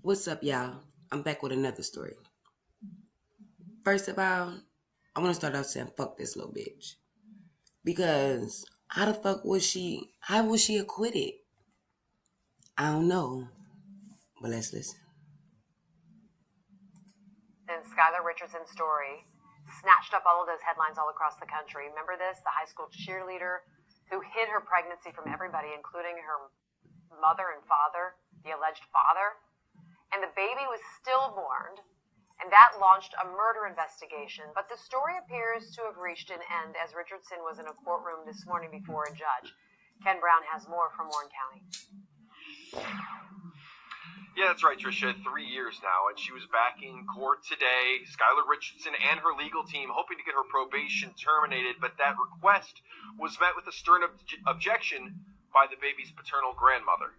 What's up, y'all? I'm back with another story. First of all, I want to start out saying fuck this little bitch. Because how the fuck was how was she acquitted? I don't know. But let's listen. And Syler Richardson's story snatched up all of those headlines all across the country. Remember this? The high school cheerleader who hid her pregnancy from everybody, including her mother and father, the alleged father. And the baby was stillborn, and that launched a murder investigation. But the story appears to have reached an end as Richardson was in a courtroom this morning before a judge. Ken Brown has more from Warren County. Yeah, that's right, Tricia. 3 years now, and she was back in court today. Syler Richardson and her legal team hoping to get her probation terminated, but that request was met with a stern objection by the baby's paternal grandmother.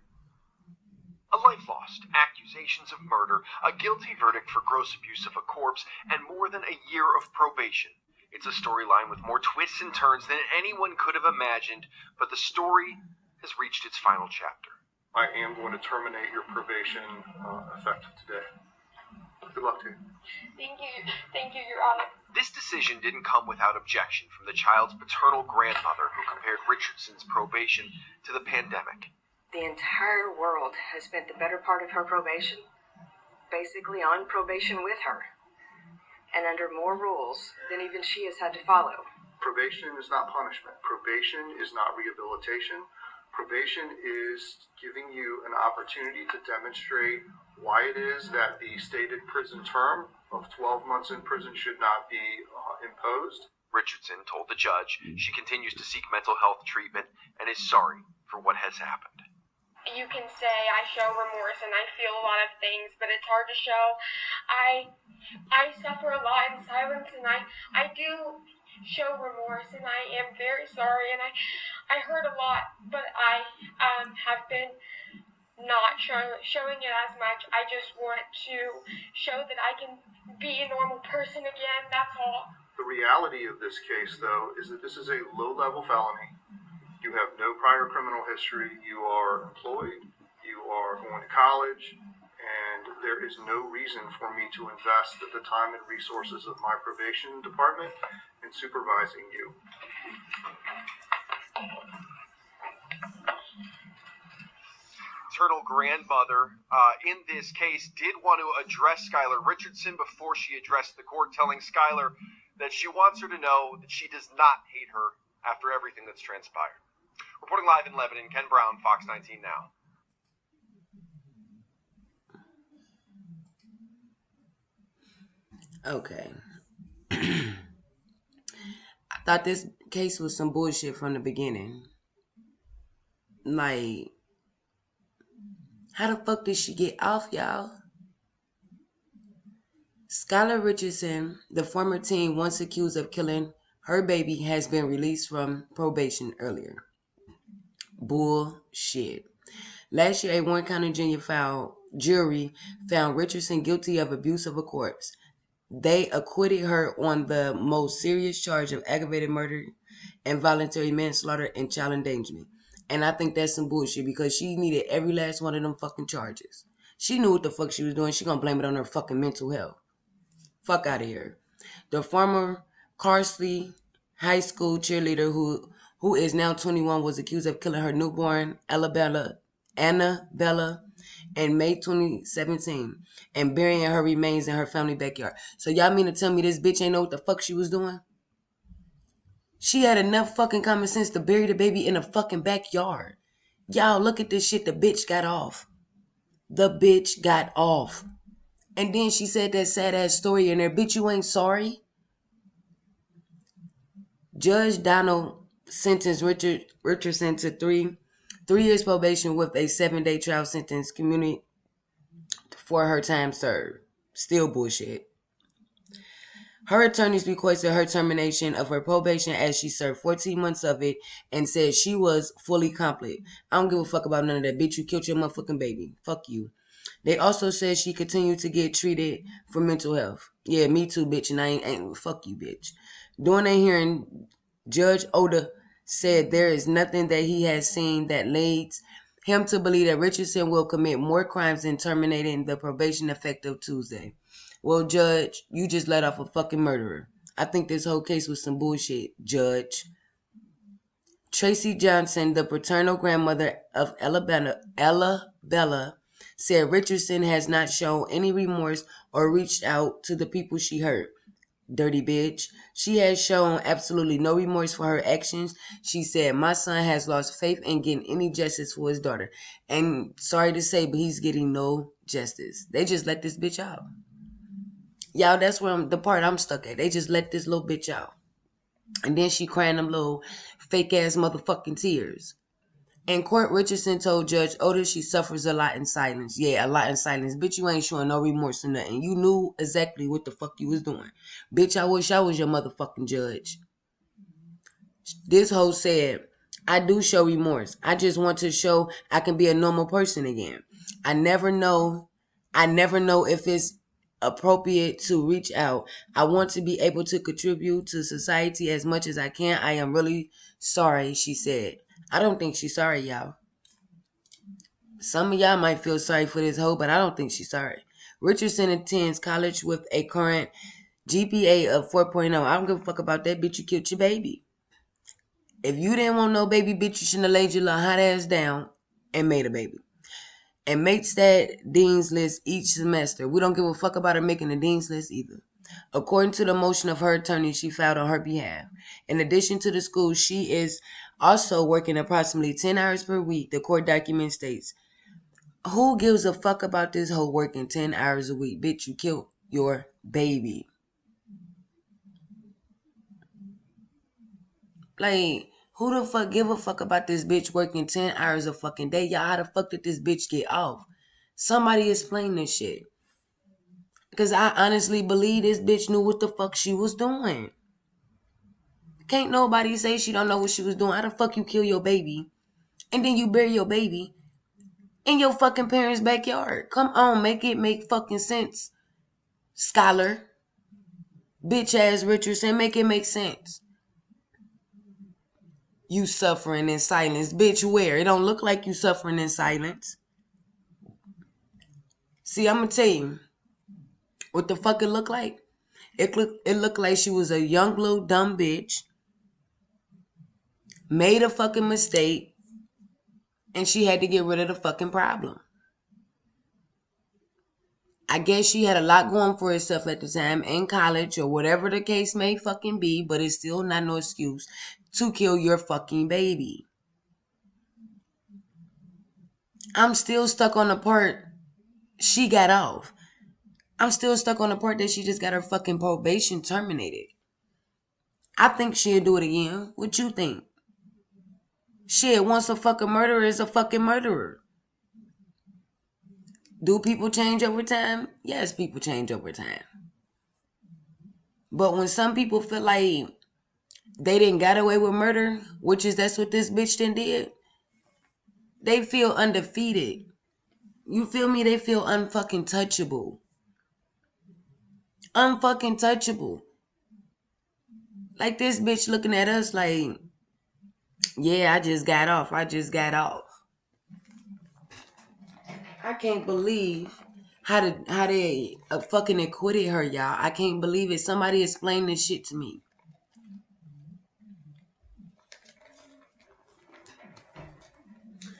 A life lost, accusations of murder, a guilty verdict for gross abuse of a corpse, and more than a year of probation. It's a storyline with more twists and turns than anyone could have imagined, but the story has reached its final chapter. I am going to terminate your probation effective today. Good luck to you. Thank you, Your Honor. This decision didn't come without objection from the child's paternal grandmother, who compared Richardson's probation to the pandemic. The entire world has spent the better part of her probation basically on probation with her, and under more rules than even she has had to follow. Probation is not punishment. Probation is not rehabilitation. Probation is giving you an opportunity to demonstrate why it is that the stated prison term of 12 months in prison should not be imposed. Richardson told the judge she continues to seek mental health treatment and is sorry for what has happened. You can say I show remorse and I feel a lot of things, but it's hard to show. I suffer a lot in silence, and I do show remorse, and I am very sorry, and I hurt a lot, but I have been not showing it as much. I just want to show that I can be a normal person again, that's all. The reality of this case, though, is that this is a low-level felony. You have no prior criminal history, you are employed, you are going to college, and there is no reason for me to invest the time and resources of my probation department in supervising you. Paternal grandmother in this case did want to address Syler Richardson before she addressed the court, telling Syler that she wants her to know that she does not hate her after everything that's transpired. Reporting live in Lebanon, Ken Brown, Fox 19 Now. Okay. I thought this case was some bullshit from the beginning. Like, how the fuck did she get off, y'all? Syler Richardson, the former teen once accused of killing her baby, has been released from probation earlier. Bullshit. Last year, a Warren County jury found Richardson guilty of abuse of a corpse. They acquitted her on the most serious charge of aggravated murder, involuntary manslaughter, and child endangerment. And I think that's some bullshit, because she needed every last one of them fucking charges. She knew what the fuck she was doing. She gonna blame it on her fucking mental health. Fuck out of here. The former Carsley High School cheerleader who is now 21 was accused of killing her newborn Annabella in May 2017 and burying her remains in her family backyard. So y'all mean to tell me this bitch ain't know what the fuck she was doing? She had enough fucking common sense to bury the baby in a fucking backyard. Y'all, look at this shit. The bitch got off. The bitch got off. And then she said that sad-ass story in there. Bitch, you ain't sorry? Judge Donald sentenced Richardson to three years probation with a 7-day trial sentence commuted for her time served. Still bullshit. Her attorneys requested her termination of her probation as she served 14 months of it and said she was fully competent. I don't give a fuck about none of that. Bitch, you killed your motherfucking baby. Fuck you. They also said she continued to get treated for mental health. Yeah, me too, bitch, and I ain't fuck you, bitch. During a hearing, Judge Oda said there is nothing that he has seen that leads him to believe that Richardson will commit more crimes than terminating the probation effective Tuesday. Well, Judge, you just let off a fucking murderer. I think this whole case was some bullshit, Judge. Tracy Johnson, the paternal grandmother of Ella Bella, said Richardson has not shown any remorse or reached out to the people she hurt. Dirty bitch. She has shown absolutely no remorse for her actions. She said, my son has lost faith in getting any justice for his daughter. And sorry to say, but he's getting no justice. They just let this bitch out. Y'all, that's where the part I'm stuck at. They just let this little bitch out. And then she crying them little fake ass motherfucking tears. In court, Richardson told Judge Otis she suffers a lot in silence. Yeah, a lot in silence. Bitch, you ain't showing no remorse or nothing. You knew exactly what the fuck you was doing. Bitch, I wish I was your motherfucking judge. This hoe said, I do show remorse. I just want to show I can be a normal person again. I never know if it's appropriate to reach out. I want to be able to contribute to society as much as I can. I am really sorry, she said. I don't think she's sorry, y'all. Some of y'all might feel sorry for this hoe, but I don't think she's sorry. Richardson attends college with a current GPA of 4.0. I don't give a fuck about that, bitch. You killed your baby. If you didn't want no baby, bitch, you shouldn't have laid your little hot ass down and made a baby. And makes that dean's list each semester. We don't give a fuck about her making the dean's list either. According to the motion of her attorney she filed on her behalf. In addition to the school, she is also working approximately 10 hours per week, the court document states. Who gives a fuck about this hoe working 10 hours a week? Bitch, you killed your baby. Like, who the fuck give a fuck about this bitch working 10 hours a fucking day? Y'all, how the fuck did this bitch get off? Somebody explain this shit. Because I honestly believe this bitch knew what the fuck she was doing. Can't nobody say she don't know what she was doing. How the fuck you kill your baby and then you bury your baby in your fucking parents' backyard? Come on, make it make fucking sense. Syler. Bitch ass Richardson, make it make sense. You suffering in silence. Bitch, where? It don't look like you suffering in silence. See, I'm gonna tell you what the fuck it looked like. It looked like she was a young little dumb bitch, made a fucking mistake, and she had to get rid of the fucking problem. I guess she had a lot going for herself at the time in college or whatever the case may fucking be, but it's still not no excuse to kill your fucking baby. I'm still stuck on the part she got off. I'm still stuck on the part that she just got her fucking probation terminated. I think she'll do it again. What you think? Shit, once a fucking murderer is a fucking murderer. Do people change over time? Yes, people change over time. But when some people feel like they didn't get away with murder, which is that's what this bitch then did, they feel undefeated. You feel me? They feel unfucking touchable. Unfucking touchable. Like this bitch looking at us like, yeah, I just got off. I can't believe how they fucking acquitted her, y'all. I can't believe it. Somebody explain this shit to me.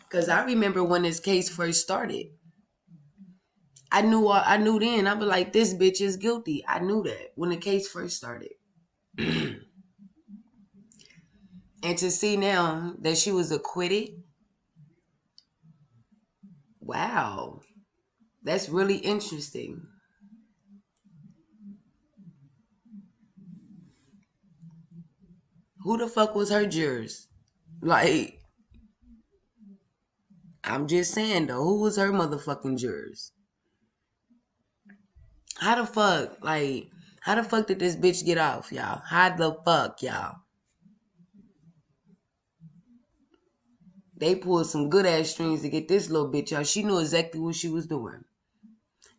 Cause I remember when this case first started. I knew then. I was like, this bitch is guilty. I knew that when the case first started. And to see now that she was acquitted, wow, that's really interesting. Who the fuck was her jurors? Like, I'm just saying though, who was her motherfucking jurors? How the fuck did this bitch get off, y'all? How the fuck, y'all? They pulled some good ass strings to get this little bitch out. She knew exactly what she was doing.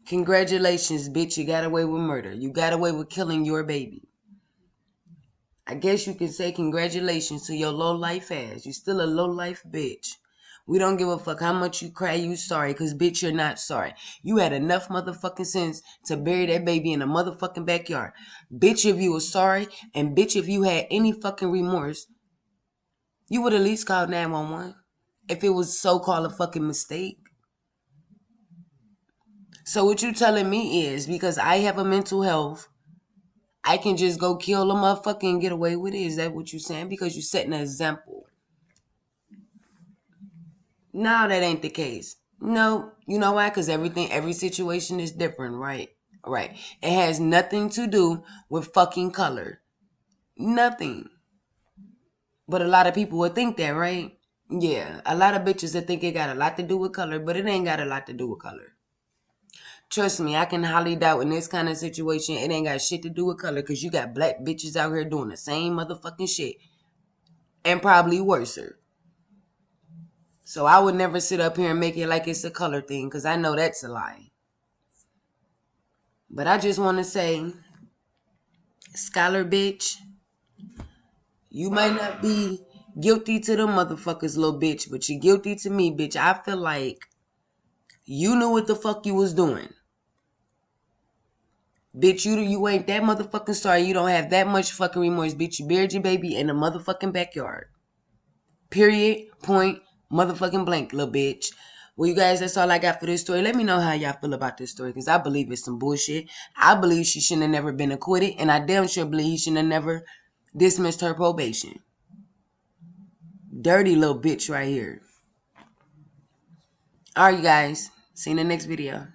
Congratulations, bitch. You got away with murder. You got away with killing your baby. I guess you can say congratulations to your low life ass. You still a low life bitch. We don't give a fuck how much you cry you sorry, because bitch, you're not sorry. You had enough motherfucking sense to bury that baby in a motherfucking backyard. Bitch, if you were sorry, and bitch, if you had any fucking remorse, you would at least call 911 if it was so-called a fucking mistake. So what you telling me is, because I have a mental health, I can just go kill a motherfucker and get away with it? Is that what you saying? Because you setting an example. No, that ain't the case. No, you know why? Because every situation is different, right? Right. It has nothing to do with fucking color. Nothing. But a lot of people would think that, right? Yeah, a lot of bitches that think it got a lot to do with color, but it ain't got a lot to do with color. Trust me, I can highly doubt in this kind of situation, it ain't got shit to do with color, because you got black bitches out here doing the same motherfucking shit. And probably worser. So I would never sit up here and make it like it's a color thing, because I know that's a lie. But I just want to say, Syler, bitch, you might not be guilty to them motherfuckers, little bitch, but you're guilty to me, bitch. I feel like you knew what the fuck you was doing. Bitch, you ain't that motherfucking sorry. You don't have that much fucking remorse, bitch. You buried your baby in the motherfucking backyard. Period. Point. Motherfucking blank, little bitch. Well, you guys, that's all I got for this story. Let me know how y'all feel about this story, because I believe it's some bullshit. I believe she shouldn't have never been acquitted, and I damn sure believe he shouldn't have never dismissed her probation. Dirty little bitch right here. All right, you guys. See you in the next video.